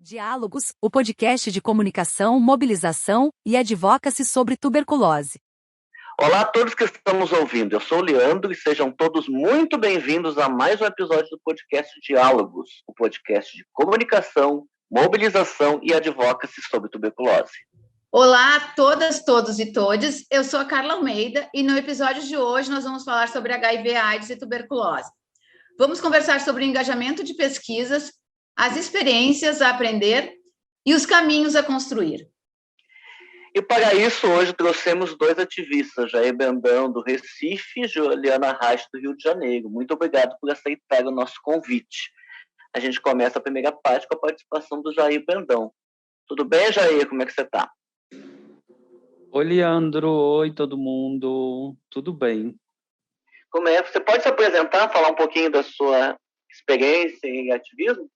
Diálogos, o podcast de comunicação, mobilização e advocacy sobre tuberculose. Olá a todos que estamos ouvindo, eu sou o Leandro e sejam todos muito bem-vindos a mais um episódio do podcast Diálogos, o podcast de comunicação, mobilização e advocacy sobre tuberculose. Olá a todas, todos e todes, eu sou a Carla Almeida e no episódio de hoje nós vamos falar sobre HIV, AIDS e tuberculose. Vamos conversar sobre o engajamento de pesquisas, as experiências a aprender e os caminhos a construir. E para isso, hoje trouxemos dois ativistas, Jair Brandão, do Recife, e Juliana Reis, do Rio de Janeiro. Muito obrigado por aceitar o nosso convite. A gente começa a primeira parte com a participação do Jair Brandão. Tudo bem, Jair? Como é que você está? Oi, Leandro. Oi, todo mundo. Tudo bem. Como é? Você pode se apresentar, falar um pouquinho da sua experiência em ativismo?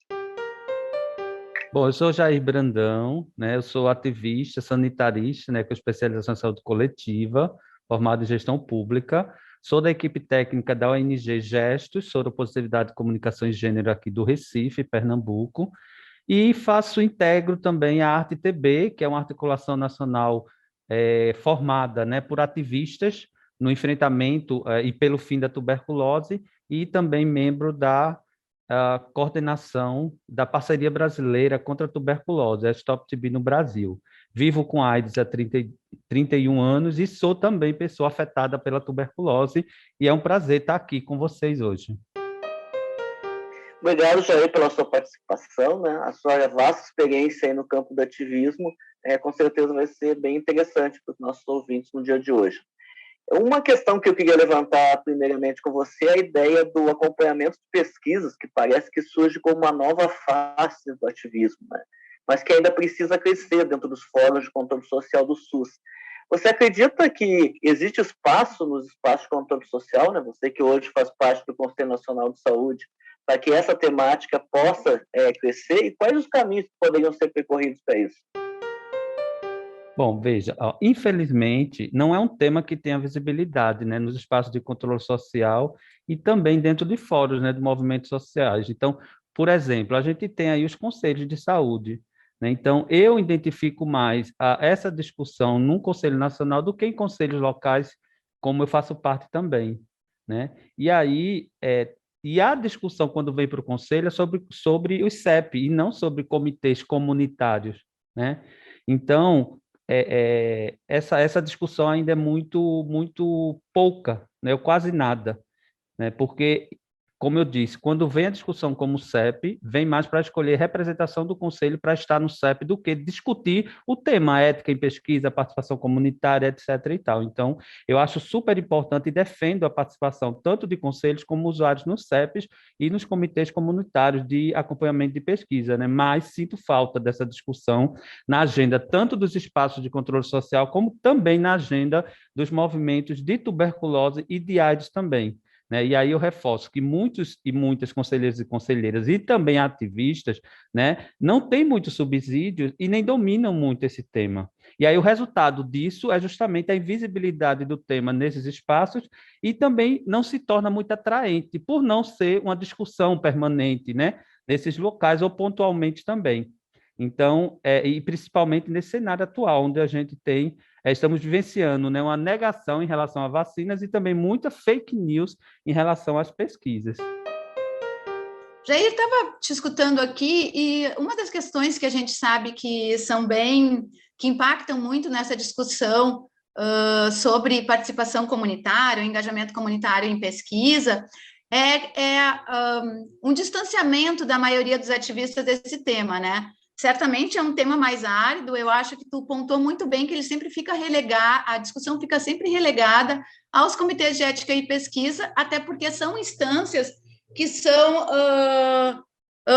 Bom, eu sou Jair Brandão, né? Eu sou ativista, sanitarista, né? Com especialização em saúde coletiva, formado em gestão pública. Sou da equipe técnica da ONG Gestos, Soropositividade, Comunicação e Gênero aqui do Recife, Pernambuco. E integro também a Arte TB, que é uma articulação nacional formada, né, por ativistas no enfrentamento e pelo fim da tuberculose, e também membro da coordenação da Parceria Brasileira contra a Tuberculose, a Stop TB no Brasil. Vivo com AIDS há 31 anos e sou também pessoa afetada pela tuberculose, e é um prazer estar aqui com vocês hoje. Obrigado, Jair, pela sua participação, né? A sua vasta experiência aí no campo do ativismo com certeza vai ser bem interessante para os nossos ouvintes no dia de hoje. Uma questão que eu queria levantar primeiramente com você é a ideia do acompanhamento de pesquisas, que parece que surge como uma nova face do ativismo, né? Mas que ainda precisa crescer dentro dos fóruns de controle social do SUS. Você acredita que existe espaço nos espaços de controle social, né? Você que hoje faz parte do Conselho Nacional de Saúde, para que essa temática possa crescer, e quais os caminhos que poderiam ser percorridos para isso? Bom, veja, infelizmente, não é um tema que tenha visibilidade, né, nos espaços de controle social e também dentro de fóruns, né, de movimentos sociais. Então, por exemplo, a gente tem aí os conselhos de saúde, né? Então, eu identifico mais essa discussão num Conselho Nacional do que em conselhos locais, como eu faço parte também, né? E aí, e a discussão, quando vem para o Conselho, é sobre os CEP e não sobre comitês comunitários, né? Então, essa discussão ainda é muito pouca, né? Ou quase nada, né? Porque, como eu disse, quando vem a discussão como o CEP, vem mais para escolher representação do Conselho para estar no CEP do que discutir o tema ética em pesquisa, participação comunitária, etc. e tal. Então, eu acho super importante e defendo a participação tanto de conselhos como usuários nos CEPs e nos comitês comunitários de acompanhamento de pesquisa, né? Mas sinto falta dessa discussão na agenda tanto dos espaços de controle social como também na agenda dos movimentos de tuberculose e de AIDS também, né? E aí eu reforço que muitos e muitas conselheiros e conselheiras e também ativistas, né, não têm muito subsídio e nem dominam muito esse tema. E aí o resultado disso é justamente a invisibilidade do tema nesses espaços e também não se torna muito atraente por não ser uma discussão permanente, né, nesses locais ou pontualmente também. Então, e principalmente nesse cenário atual, onde a gente tem, estamos vivenciando, né, uma negação em relação a vacinas e também muita fake news em relação às pesquisas. Jair, estava te escutando aqui e uma das questões que a gente sabe que que impactam muito nessa discussão sobre participação comunitária, engajamento comunitário em pesquisa, um distanciamento da maioria dos ativistas desse tema, né? Certamente é um tema mais árido, eu acho que tu pontuou muito bem que ele sempre fica a discussão fica sempre relegada aos comitês de ética e pesquisa, até porque são instâncias que são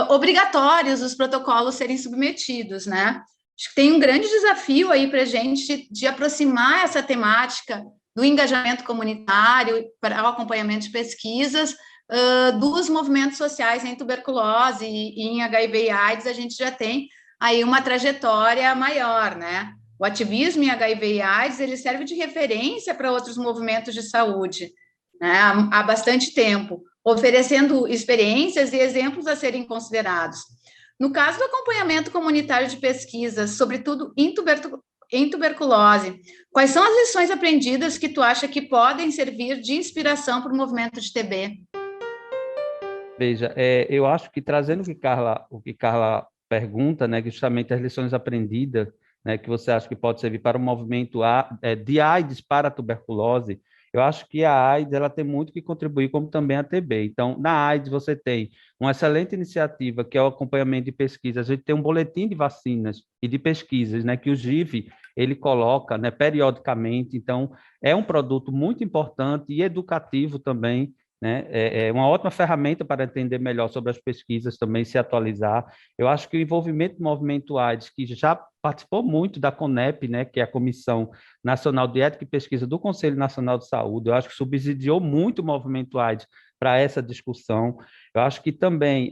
obrigatórios os protocolos serem submetidos, né? Acho que tem um grande desafio aí para a gente de aproximar essa temática do engajamento comunitário para o acompanhamento de pesquisas dos movimentos sociais em tuberculose e em HIV e AIDS. A gente já tem aí uma trajetória maior, né? O ativismo em HIV e AIDS, ele serve de referência para outros movimentos de saúde, né? Há bastante tempo, oferecendo experiências e exemplos a serem considerados. No caso do acompanhamento comunitário de pesquisas, sobretudo em tuberculose, quais são as lições aprendidas que tu acha que podem servir de inspiração para o movimento de TB? Veja, eu acho que trazendo o que Carla pergunta, né, que justamente as lições aprendidas, né, que você acha que pode servir para o movimento de AIDS para a tuberculose, eu acho que a AIDS ela tem muito que contribuir, como também a TB. Então, na AIDS você tem uma excelente iniciativa, que é o acompanhamento de pesquisas. A gente tem um boletim de vacinas e de pesquisas, né, que o GIV ele coloca, né, periodicamente. Então, é um produto muito importante e educativo também, né? É uma ótima ferramenta para entender melhor sobre as pesquisas, também se atualizar. Eu acho que o envolvimento do movimento AIDS, que já participou muito da CONEP, né, que é a Comissão Nacional de Ética e Pesquisa do Conselho Nacional de Saúde, eu acho que subsidiou muito o movimento AIDS para essa discussão. Eu acho que também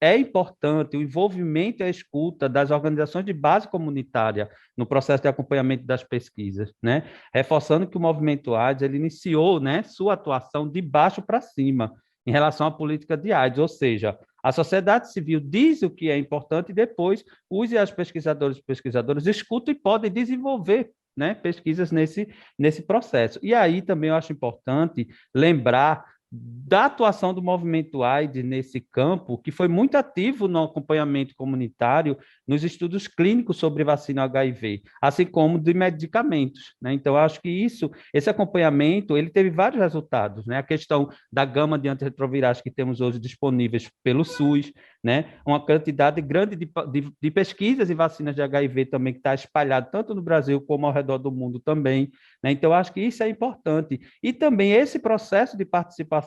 é importante o envolvimento e a escuta das organizações de base comunitária no processo de acompanhamento das pesquisas, né? Reforçando que o movimento AIDS ele iniciou, né, sua atuação de baixo para cima em relação à política de AIDS, ou seja, a sociedade civil diz o que é importante e depois os e as pesquisadores e pesquisadoras escutam e podem desenvolver, né, pesquisas nesse processo. E aí também eu acho importante lembrar da atuação do movimento AIDS nesse campo, que foi muito ativo no acompanhamento comunitário, nos estudos clínicos sobre vacina HIV, assim como de medicamentos, né? Então, eu acho que esse acompanhamento, ele teve vários resultados, né? A questão da gama de antirretrovirais que temos hoje disponíveis pelo SUS, né? Uma quantidade grande de pesquisas e vacinas de HIV também que está espalhado tanto no Brasil como ao redor do mundo também, né? Então, eu acho que isso é importante. E também esse processo de participação,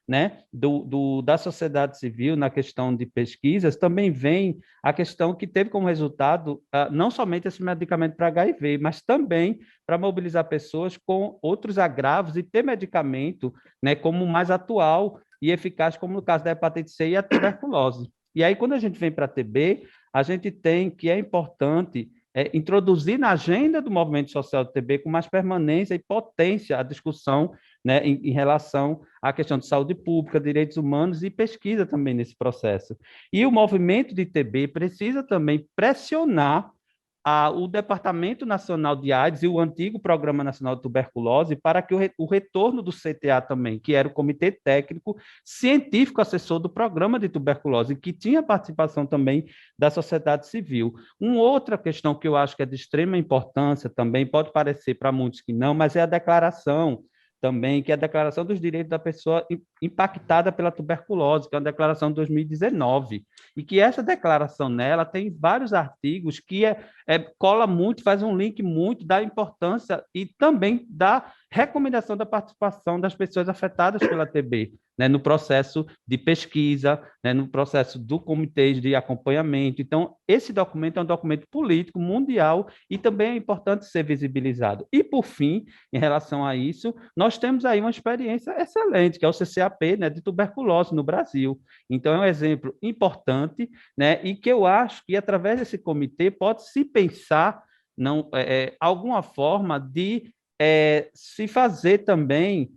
né, da sociedade civil na questão de pesquisas, também vem a questão que teve como resultado não somente esse medicamento para HIV, mas também para mobilizar pessoas com outros agravos e ter medicamento, né, como mais atual e eficaz, como no caso da hepatite C e a tuberculose. E aí, quando a gente vem para a TB, a gente tem que é importante introduzir na agenda do movimento social do TB com mais permanência e potência a discussão, né, em relação à questão de saúde pública, direitos humanos e pesquisa também nesse processo. E o movimento de TB precisa também pressionar o Departamento Nacional de AIDS e o antigo Programa Nacional de Tuberculose para que o retorno do CTA também, que era o Comitê Técnico Científico Assessor do Programa de Tuberculose, que tinha participação também da sociedade civil. Uma outra questão que eu acho que é de extrema importância também, pode parecer para muitos que não, mas é a declaração também, que é a Declaração dos Direitos da Pessoa Impactada pela Tuberculose, que é uma declaração de 2019, e que essa declaração nela tem vários artigos que cola muito, faz um link muito da importância e também da recomendação da participação das pessoas afetadas pela TB, né, no processo de pesquisa, né, no processo do comitê de acompanhamento. Então, esse documento é um documento político mundial e também é importante ser visibilizado. E, por fim, em relação a isso, nós temos aí uma experiência excelente, que é o CCAP, né, de tuberculose no Brasil. Então, é um exemplo importante, né, e que eu acho que, através desse comitê, pode-se pensar alguma forma de se fazer também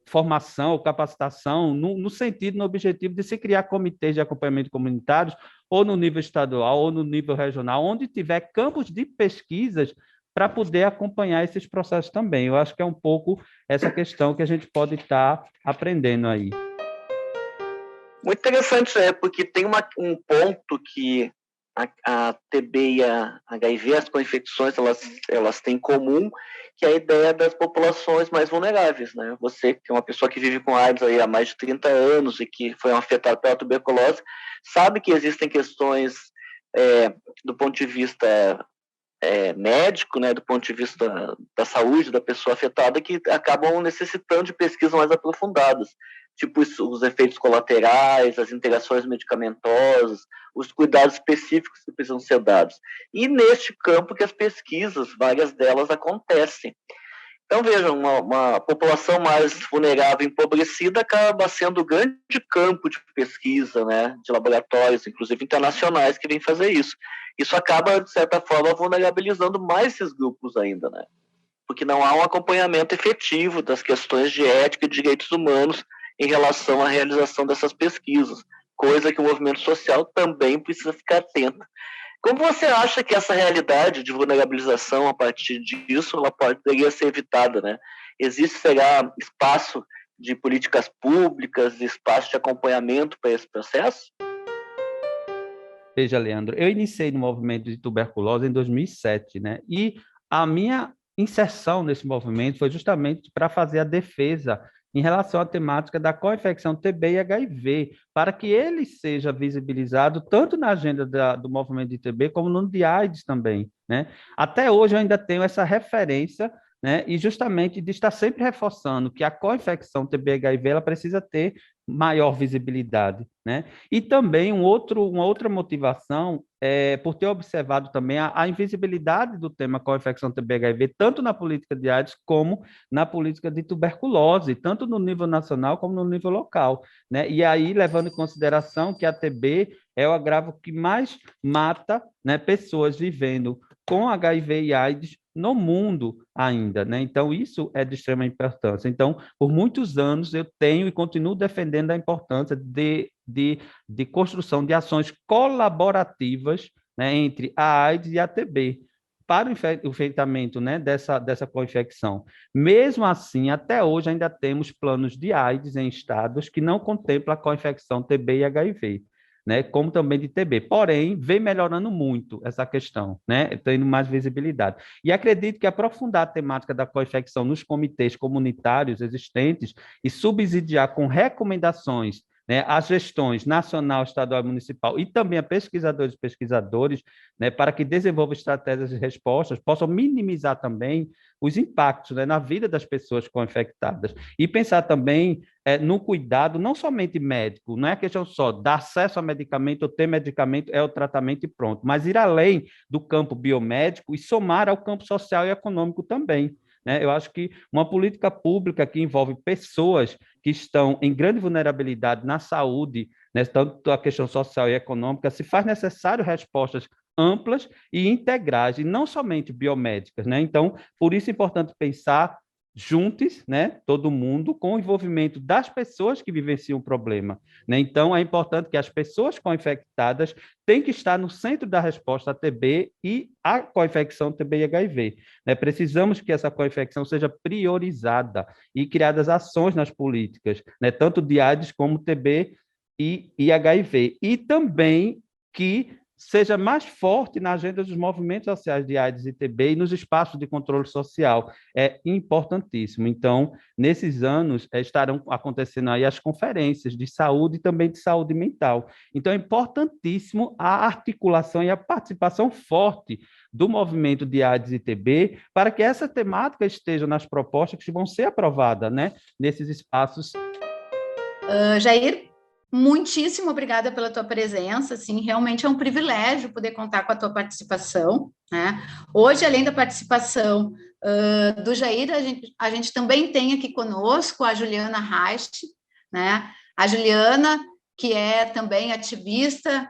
formação ou capacitação no sentido, no objetivo de se criar comitês de acompanhamento comunitários, ou no nível estadual, ou no nível regional, onde tiver campos de pesquisas para poder acompanhar esses processos também. Eu acho que é um pouco essa questão que a gente pode estar aprendendo aí. Muito interessante, porque tem um ponto que a TB e a HIV, as co-infecções, elas têm em comum, que é a ideia das populações mais vulneráveis, né? Você, que é uma pessoa que vive com AIDS aí há mais de 30 anos e que foi afetada pela tuberculose, sabe que existem questões do ponto de vista médico, né, do ponto de vista da saúde da pessoa afetada, que acabam necessitando de pesquisas mais aprofundadas, tipo os efeitos colaterais, as interações medicamentosas, os cuidados específicos que precisam ser dados. E neste campo que as pesquisas, várias delas, acontecem. Então, vejam, uma população mais vulnerável e empobrecida acaba sendo o grande campo de pesquisa, né, de laboratórios, inclusive internacionais, que vêm fazer isso. Isso acaba, de certa forma, vulnerabilizando mais esses grupos ainda, né? Porque não há um acompanhamento efetivo das questões de ética e de direitos humanos em relação à realização dessas pesquisas. coisa que o movimento social também precisa ficar atento. Como você acha que essa realidade de vulnerabilização, a partir disso, ela poderia ser evitada, né? Existe, será, espaço de políticas públicas, espaço de acompanhamento para esse processo? Veja, Leandro, eu iniciei no movimento de tuberculose em 2007, né? E a minha inserção nesse movimento foi justamente para fazer a defesa em relação à temática da co-infecção TB e HIV, para que ele seja visibilizado tanto na agenda do movimento de TB como no de AIDS também, né? Até hoje eu ainda tenho essa referência, né? E justamente de estar sempre reforçando que a co-infecção TB-HIV ela precisa ter maior visibilidade, né? E também uma outra motivação é por ter observado também a invisibilidade do tema co-infecção TB-HIV, tanto na política de AIDS como na política de tuberculose, tanto no nível nacional como no nível local, né? E aí, levando em consideração que a TB é o agravo que mais mata, né, pessoas vivendo com HIV e AIDS no mundo ainda, né? Então, isso é de extrema importância. Então, por muitos anos, eu tenho e continuo defendendo a importância de construção de ações colaborativas, né, entre a AIDS e a TB, para o enfrentamento, né, dessa co-infecção. Mesmo assim, até hoje, ainda temos planos de AIDS em estados que não contemplam a co-infecção TB e HIV, né, como também de TB. Porém, vem melhorando muito essa questão, né, tendo mais visibilidade. E acredito que aprofundar a temática da co-infecção nos comitês comunitários existentes e subsidiar com recomendações, né, as gestões nacional, estadual e municipal e também a pesquisadores e pesquisadores, né, para que desenvolvam estratégias de respostas, possam minimizar também os impactos, né, na vida das pessoas co-infectadas. E pensar também no cuidado, não somente médico, não é questão só dar acesso a medicamento ou ter medicamento, é o tratamento e pronto, mas ir além do campo biomédico e somar ao campo social e econômico também, né? Eu acho que uma política pública que envolve pessoas que estão em grande vulnerabilidade na saúde, né, tanto a questão social e econômica, se faz necessário respostas amplas e integrais, e não somente biomédicas, né? Então, por isso é importante pensar juntos, né, todo mundo, com o envolvimento das pessoas que vivenciam o problema, né? Então, é importante que as pessoas co-infectadas têm que estar no centro da resposta à TB e à co-infecção TB e HIV, né? Precisamos que essa co-infecção seja priorizada e criadas ações nas políticas, né, tanto de AIDS como TB e HIV, e também que seja mais forte na agenda dos movimentos sociais de AIDS e TB e nos espaços de controle social. É importantíssimo. Então, nesses anos, estarão acontecendo aí as conferências de saúde e também de saúde mental. Então, é importantíssimo a articulação e a participação forte do movimento de AIDS e TB para que essa temática esteja nas propostas que vão ser aprovadas, né, nesses espaços. Jair, muitíssimo obrigada pela tua presença, assim, realmente é um privilégio poder contar com a tua participação, né? Hoje, além da participação do Jair, a gente também tem aqui conosco a Juliana Reich, né? A Juliana, que é também ativista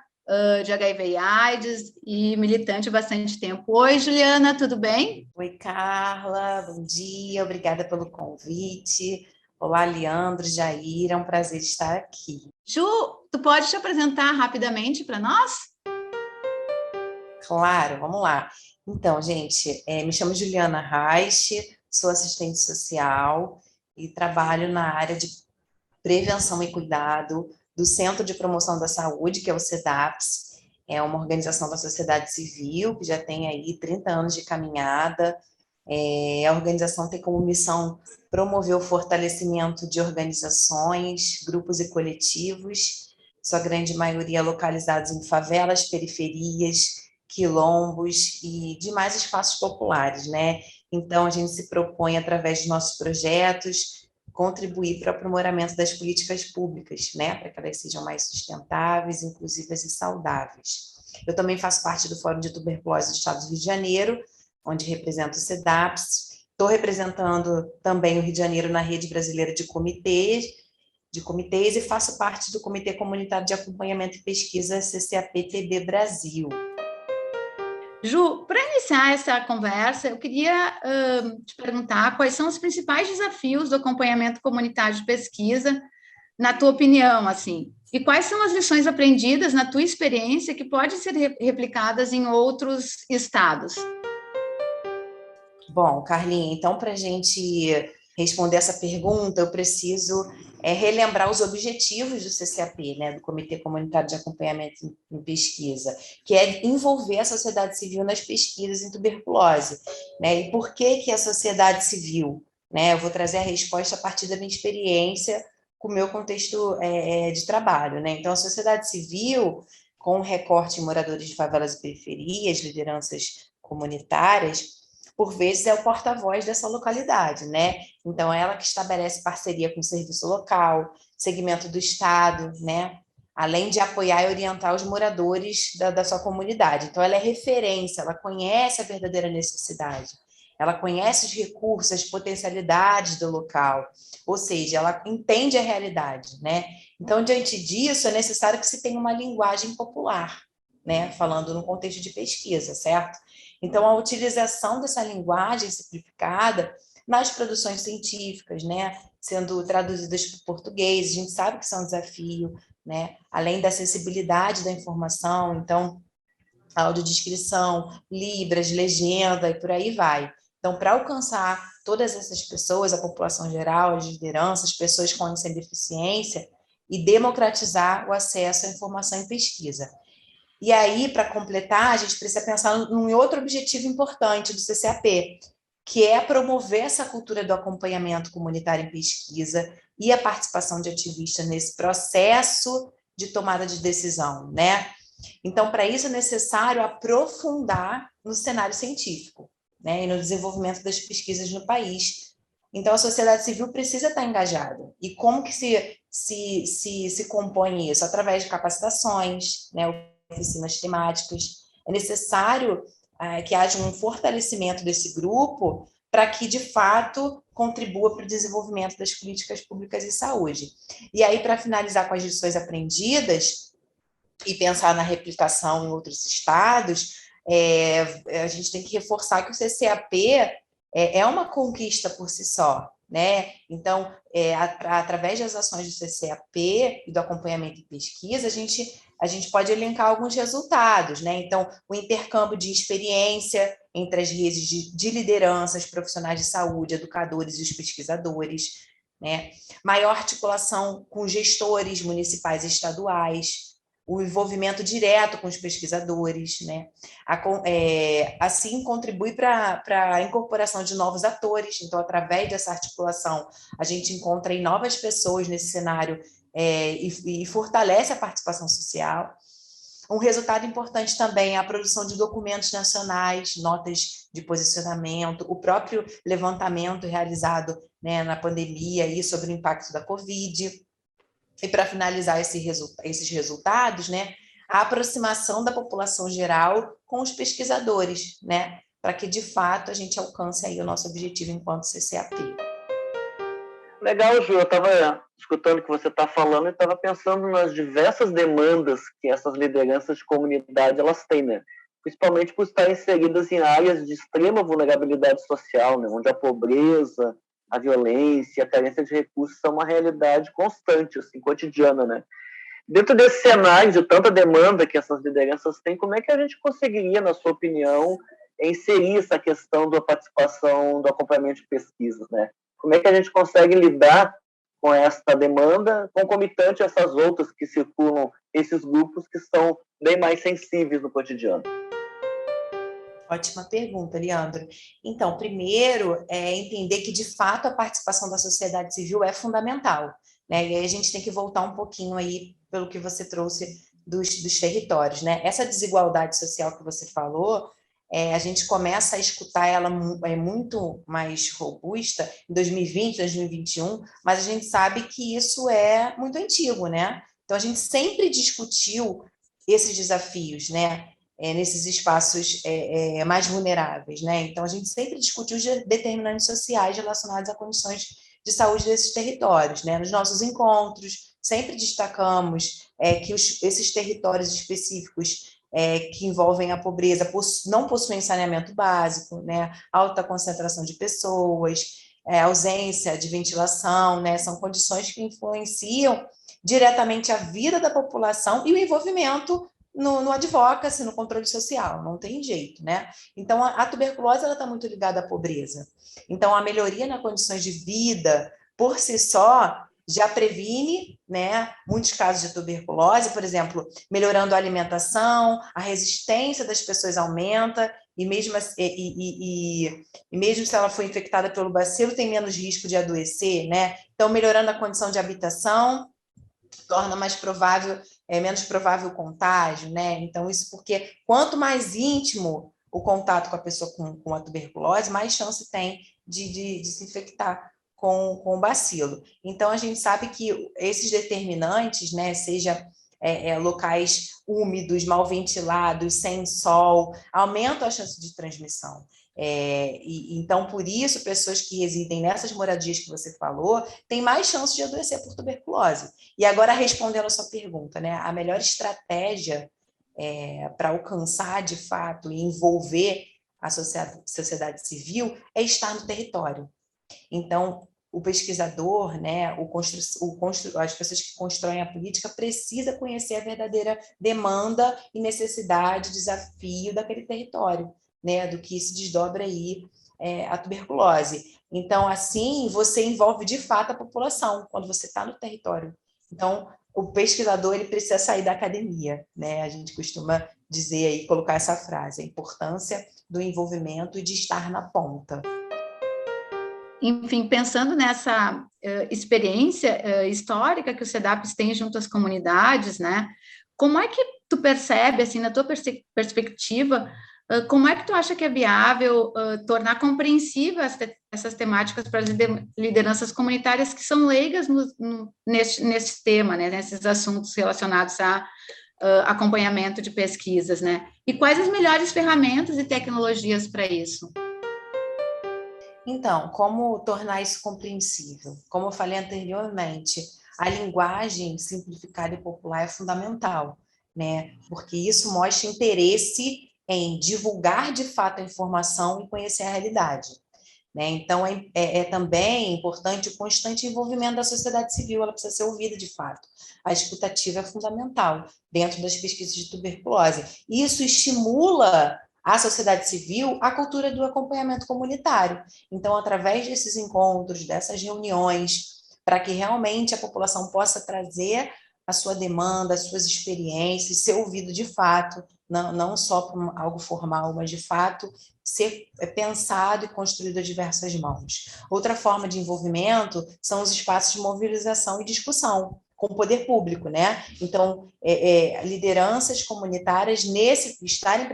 de HIV e AIDS e militante há bastante tempo. Oi, Juliana, tudo bem? Oi, Carla, bom dia, obrigada pelo convite. Olá, Leandro, Jair, é um prazer estar aqui. Ju, tu pode te apresentar rapidamente para nós? Claro, vamos lá. Então, gente, me chamo Juliana Reich, sou assistente social e trabalho na área de prevenção e cuidado do Centro de Promoção da Saúde, que é o CEDAPS. É uma organização da sociedade civil que já tem aí 30 anos de caminhada. A organização tem como missão promover o fortalecimento de organizações, grupos e coletivos, sua grande maioria localizados em favelas, periferias, quilombos e demais espaços populares, né? Então, a gente se propõe, através de nossos projetos, contribuir para o aprimoramento das políticas públicas, né? Para que elas sejam mais sustentáveis, inclusivas e saudáveis. Eu também faço parte do Fórum de Tuberculose do Estado do Rio de Janeiro, onde represento o CEDAPS. Estou representando também o Rio de Janeiro na Rede Brasileira de Comitês e faço parte do Comitê Comunitário de Acompanhamento e Pesquisa CCAP-TB Brasil. Ju, para iniciar essa conversa, eu queria te perguntar quais são os principais desafios do acompanhamento comunitário de pesquisa, na tua opinião, assim. E quais são as lições aprendidas na tua experiência que podem ser replicadas em outros estados? Bom, Carlinha, então, para a gente responder essa pergunta, eu preciso relembrar os objetivos do CCAP, né, do Comitê Comunitário de Acompanhamento em Pesquisa, que é envolver a sociedade civil nas pesquisas em tuberculose. Né? E por que a sociedade civil? Né? Eu vou trazer a resposta a partir da minha experiência com o meu contexto de trabalho. Né? Então, a sociedade civil, com recorte em moradores de favelas e periferias, lideranças comunitárias, por vezes é o porta-voz dessa localidade, né? Então, ela que estabelece parceria com o serviço local, segmento do Estado, né? Além de apoiar e orientar os moradores da sua comunidade. Então, ela é referência, ela conhece a verdadeira necessidade, ela conhece os recursos, as potencialidades do local, ou seja, ela entende a realidade, né? Então, diante disso, é necessário que se tenha uma linguagem popular, né? Falando no contexto de pesquisa, certo? Então, a utilização dessa linguagem simplificada nas produções científicas, né, sendo traduzidas para o português, a gente sabe que isso é um desafio, né, além da acessibilidade da informação, então, audiodescrição, libras, legenda e por aí vai. Então, para alcançar todas essas pessoas, a população geral, as lideranças, pessoas com e sem deficiência, e democratizar o acesso à informação e pesquisa. E aí, para completar, a gente precisa pensar em outro objetivo importante do CCAP, que é promover essa cultura do acompanhamento comunitário em pesquisa e a participação de ativistas nesse processo de tomada de decisão, né? Então, para isso é necessário aprofundar no cenário científico, né, e no desenvolvimento das pesquisas no país. Então, a sociedade civil precisa estar engajada. E como que se compõe isso? Através de capacitações, né, oficinas temáticas. É necessário que haja um fortalecimento desse grupo para que, de fato, contribua para o desenvolvimento das políticas públicas de saúde. E aí, para finalizar com as lições aprendidas e pensar na replicação em outros estados, a gente tem que reforçar que o CCAP é uma conquista por si só, né? Então, através das ações do CCAP e do acompanhamento e pesquisa, a gente pode elencar alguns resultados, né? Então, o intercâmbio de experiência entre as redes de lideranças, profissionais de saúde, educadores e os pesquisadores, né? Maior articulação com gestores municipais e estaduais, o envolvimento direto com os pesquisadores, né? Assim, contribui para a incorporação de novos atores. Então, através dessa articulação, a gente encontra aí novas pessoas nesse cenário e fortalece a participação social. Um resultado importante também é a produção de documentos nacionais, notas de posicionamento, o próprio levantamento realizado, né, na pandemia aí, sobre o impacto da Covid. E para finalizar esses resultados, né, a aproximação da população geral com os pesquisadores, né, para que, de fato, a gente alcance aí o nosso objetivo enquanto CCAP. Legal, Ju, eu estava escutando o que você está falando e estava pensando nas diversas demandas que essas lideranças de comunidade elas têm, né? Principalmente por estarem inseridas em áreas de extrema vulnerabilidade social, né? Onde a pobreza, a violência, a carência de recursos são uma realidade constante, assim, cotidiana, né? Dentro desse cenário de tanta demanda que essas lideranças têm, como é que a gente conseguiria, na sua opinião, inserir essa questão da participação, do acompanhamento de pesquisas, né? Como é que a gente consegue lidar com esta demanda concomitante a essas outras que circulam, esses grupos que são bem mais sensíveis no cotidiano? Ótima pergunta, Leandro. Então, primeiro, entender que, de fato, a participação da sociedade civil é fundamental, né? E aí a gente tem que voltar um pouquinho aí pelo que você trouxe dos territórios, né? Essa desigualdade social que você falou, a gente começa a escutar ela muito mais robusta em 2020, 2021, mas a gente sabe que isso é muito antigo, né? Então, a gente sempre discutiu esses desafios, né? Nesses espaços mais vulneráveis, né? Então, a gente sempre discutiu os determinantes sociais relacionados a condições de saúde desses territórios, né? Nos nossos encontros, sempre destacamos que esses territórios específicos que envolvem a pobreza não possuem saneamento básico, né? Alta concentração de pessoas, ausência de ventilação, né? São condições que influenciam diretamente a vida da população e o envolvimento no advocacy, no controle social, não tem jeito, né? Então, a tuberculose está muito ligada à pobreza. Então, a melhoria nas condições de vida, por si só, já previne, né, muitos casos de tuberculose, por exemplo, melhorando a alimentação, a resistência das pessoas aumenta, e mesmo se ela for infectada pelo bacilo, tem menos risco de adoecer, né? Então, melhorando a condição de habitação, torna mais provável, menos provável o contágio, né? Então, isso porque quanto mais íntimo o contato com a pessoa com a tuberculose, mais chance tem de se infectar com o bacilo. Então, a gente sabe que esses determinantes, né, seja locais úmidos, mal ventilados, sem sol, aumentam a chance de transmissão. Então, por isso, pessoas que residem nessas moradias que você falou têm mais chance de adoecer por tuberculose. E agora, respondendo a sua pergunta, né, a melhor estratégia para alcançar, de fato, e envolver a sociedade civil é estar no território. Então, o pesquisador, né, as pessoas que constroem a política precisa conhecer a verdadeira demanda e necessidade, desafio daquele território, né, do que se desdobra aí a tuberculose. Então, assim, você envolve de fato a população quando você está no território. Então, o pesquisador ele precisa sair da academia, né? A gente costuma dizer aí, colocar essa frase, a importância do envolvimento e de estar na ponta. Enfim, pensando nessa experiência histórica que o CEDAPES tem junto às comunidades, né? Como é que tu percebe, assim, na tua perspectiva, como é que tu acha que é viável tornar compreensível essas temáticas para as lideranças comunitárias que são leigas nesse tema, né? Nesses assuntos relacionados a acompanhamento de pesquisas, né? E quais as melhores ferramentas e tecnologias para isso? Então, como tornar isso compreensível? Como eu falei anteriormente, a linguagem simplificada e popular é fundamental, né? Porque isso mostra interesse em divulgar de fato a informação e conhecer a realidade, né? Então, também importante o constante envolvimento da sociedade civil, ela precisa ser ouvida de fato. A escutativa é fundamental dentro das pesquisas de tuberculose. Isso estimula a sociedade civil a cultura do acompanhamento comunitário. Então, através desses encontros, dessas reuniões, para que realmente a população possa trazer a sua demanda, as suas experiências, ser ouvido de fato, não só por algo formal, mas de fato ser pensado e construído a diversas mãos. Outra forma de envolvimento são os espaços de mobilização e discussão com o poder público, né? Então, lideranças comunitárias estarem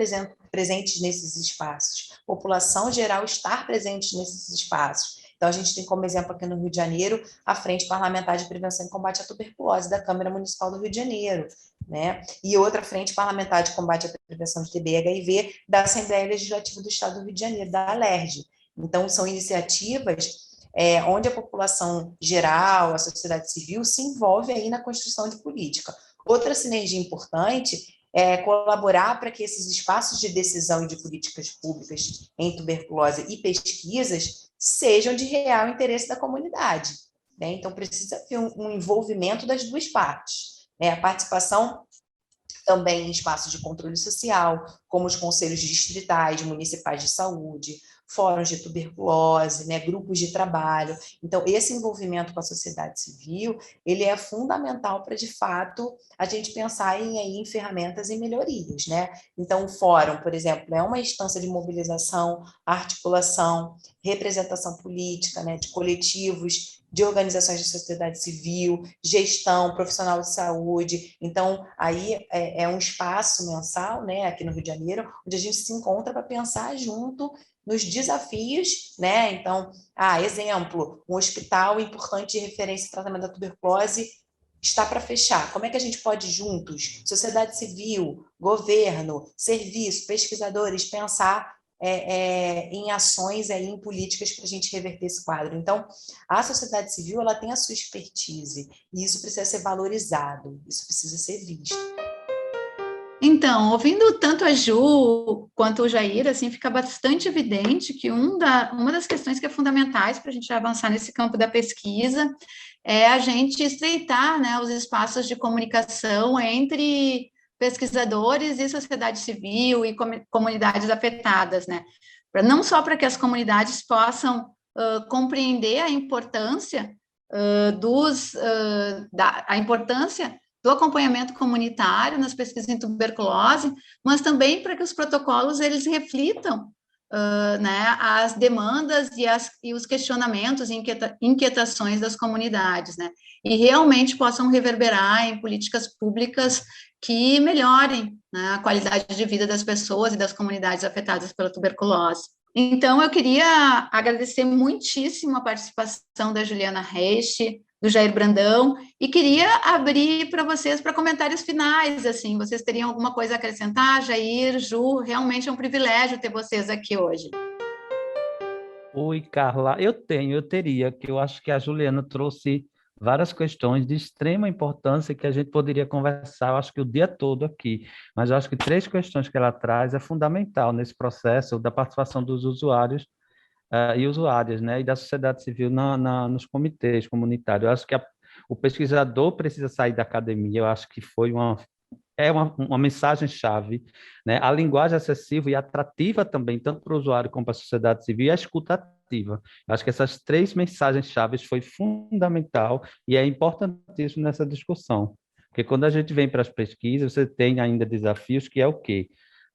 presentes nesses espaços, população geral estar presente nesses espaços. Então, a gente tem como exemplo aqui no Rio de Janeiro a Frente Parlamentar de Prevenção e Combate à Tuberculose da Câmara Municipal do Rio de Janeiro, né? E outra Frente Parlamentar de Combate à Prevenção de TB e HIV da Assembleia Legislativa do Estado do Rio de Janeiro, da ALERJ. Então, são iniciativas onde a população geral, a sociedade civil, se envolve aí na construção de política. Outra sinergia importante é colaborar para que esses espaços de decisão e de políticas públicas em tuberculose e pesquisas sejam de real interesse da comunidade, né? Então, precisa ter um envolvimento das duas partes, né? A participação também em espaços de controle social, como os conselhos distritais, municipais de saúde, fóruns de tuberculose, né, grupos de trabalho. Então, esse envolvimento com a sociedade civil, ele é fundamental para, de fato, a gente pensar em ferramentas e melhorias, né? Então, o fórum, por exemplo, é uma instância de mobilização, articulação, representação política, né, de coletivos, de organizações da sociedade civil, gestão, profissional de saúde. Então, aí é um espaço mensal, né, aqui no Rio de Janeiro, onde a gente se encontra para pensar junto nos desafios, né? Então, exemplo, um hospital importante de referência e tratamento da tuberculose está para fechar. Como é que a gente pode juntos, sociedade civil, governo, serviço, pesquisadores, pensar em ações, em políticas para a gente reverter esse quadro? Então, a sociedade civil ela tem a sua expertise e isso precisa ser valorizado, isso precisa ser visto. Então, ouvindo tanto a Ju quanto o Jair, assim, fica bastante evidente que uma das questões que é fundamentais para a gente avançar nesse campo da pesquisa é a gente estreitar, né, os espaços de comunicação entre pesquisadores e sociedade civil e comunidades afetadas, né, não só para que as comunidades possam compreender a importância a importância do acompanhamento comunitário nas pesquisas em tuberculose, mas também para que os protocolos eles reflitam né, as demandas e os questionamentos e inquietações das comunidades, né, e realmente possam reverberar em políticas públicas que melhorem, né, a qualidade de vida das pessoas e das comunidades afetadas pela tuberculose. Então, eu queria agradecer muitíssimo a participação da Juliana Reich, do Jair Brandão, e queria abrir para vocês para comentários finais, assim, vocês teriam alguma coisa a acrescentar? Jair, Ju, realmente é um privilégio ter vocês aqui hoje. Oi, Carla, eu teria, que eu acho que a Juliana trouxe várias questões de extrema importância que a gente poderia conversar, eu acho que o dia todo aqui, mas eu acho que 3 questões que ela traz é fundamental nesse processo da participação dos usuários e usuárias, né, e da sociedade civil nos comitês comunitários. Eu acho que o pesquisador precisa sair da academia, eu acho que foi uma mensagem-chave, né? A linguagem acessível e atrativa também, tanto para o usuário como para a sociedade civil, e a escuta ativa. Acho que essas 3 mensagens-chave foi fundamental e é importantíssimo nessa discussão. Porque quando a gente vem para as pesquisas, você tem ainda desafios que é o quê?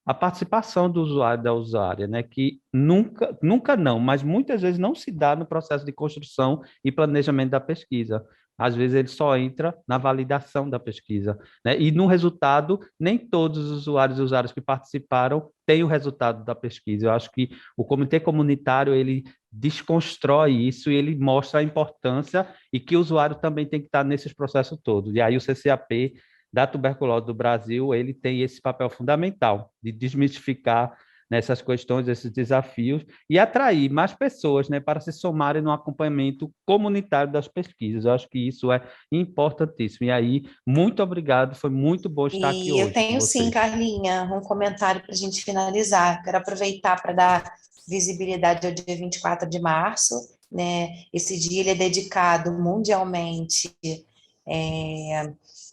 A participação do usuário e da usuária, né, que nunca não, mas muitas vezes não se dá no processo de construção e planejamento da pesquisa. Às vezes ele só entra na validação da pesquisa, né? E no resultado, nem todos os usuários e usuárias que participaram têm o resultado da pesquisa. Eu acho que o comitê comunitário, ele desconstrói isso e ele mostra a importância e que o usuário também tem que estar nesses processos todos. E aí o CCAP da tuberculose do Brasil, ele tem esse papel fundamental de desmistificar nessas questões, esses desafios, e atrair mais pessoas, né, para se somarem no acompanhamento comunitário das pesquisas. Eu acho que isso é importantíssimo. E aí, muito obrigado, foi muito bom estar aqui hoje. E eu tenho sim, Carlinha, um comentário para a gente finalizar. Quero aproveitar para dar visibilidade ao dia 24 de março, né? Esse dia ele é dedicado mundialmente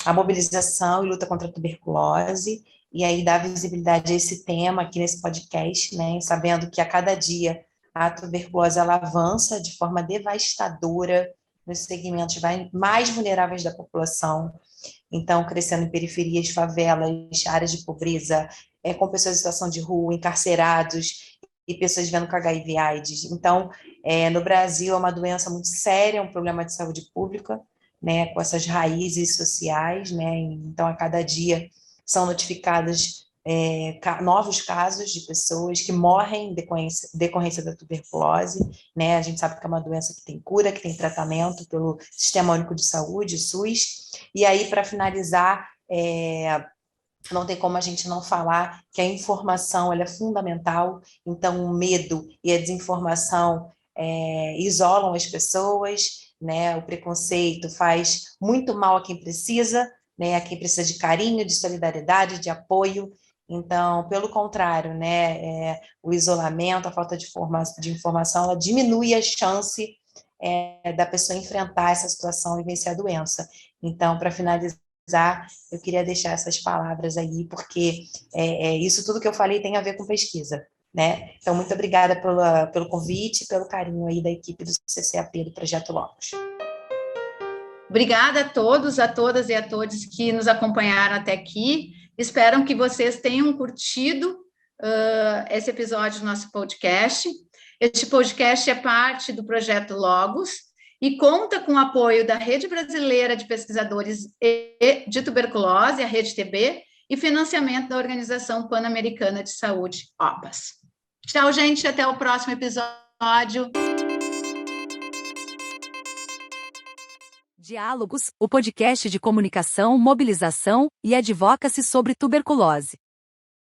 à mobilização e luta contra a tuberculose, e aí dá visibilidade a esse tema aqui nesse podcast, né, sabendo que a cada dia a tuberculose ela avança de forma devastadora nos segmentos mais vulneráveis da população, então crescendo em periferias, favelas, áreas de pobreza, com pessoas em situação de rua, encarcerados e pessoas vivendo com HIV/AIDS. Então, no Brasil é uma doença muito séria, um problema de saúde pública, né, com essas raízes sociais, né, então a cada dia são notificados novos casos de pessoas que morrem em decorrência da tuberculose, né? A gente sabe que é uma doença que tem cura, que tem tratamento pelo Sistema Único de Saúde, SUS. E aí, para finalizar, não tem como a gente não falar que a informação ela é fundamental, então o medo e a desinformação isolam as pessoas, né? O preconceito faz muito mal a quem precisa, né, a quem precisa de carinho, de solidariedade, de apoio. Então, pelo contrário, né, o isolamento, a falta de informação, ela diminui a chance da pessoa enfrentar essa situação e vencer a doença. Então, para finalizar, eu queria deixar essas palavras aí, porque isso tudo que eu falei tem a ver com pesquisa, né? Então, muito obrigada pelo convite, pelo carinho aí da equipe do CCAP do Projeto Logos. Obrigada a todos, a todas e a todos que nos acompanharam até aqui. Espero que vocês tenham curtido esse episódio do nosso podcast. Este podcast é parte do Projeto Logos e conta com o apoio da Rede Brasileira de Pesquisadores de Tuberculose, a Rede TB, e financiamento da Organização Pan-Americana de Saúde, OPAS. Tchau, gente, até o próximo episódio. Diálogos, o podcast de comunicação, mobilização e advocacy sobre tuberculose.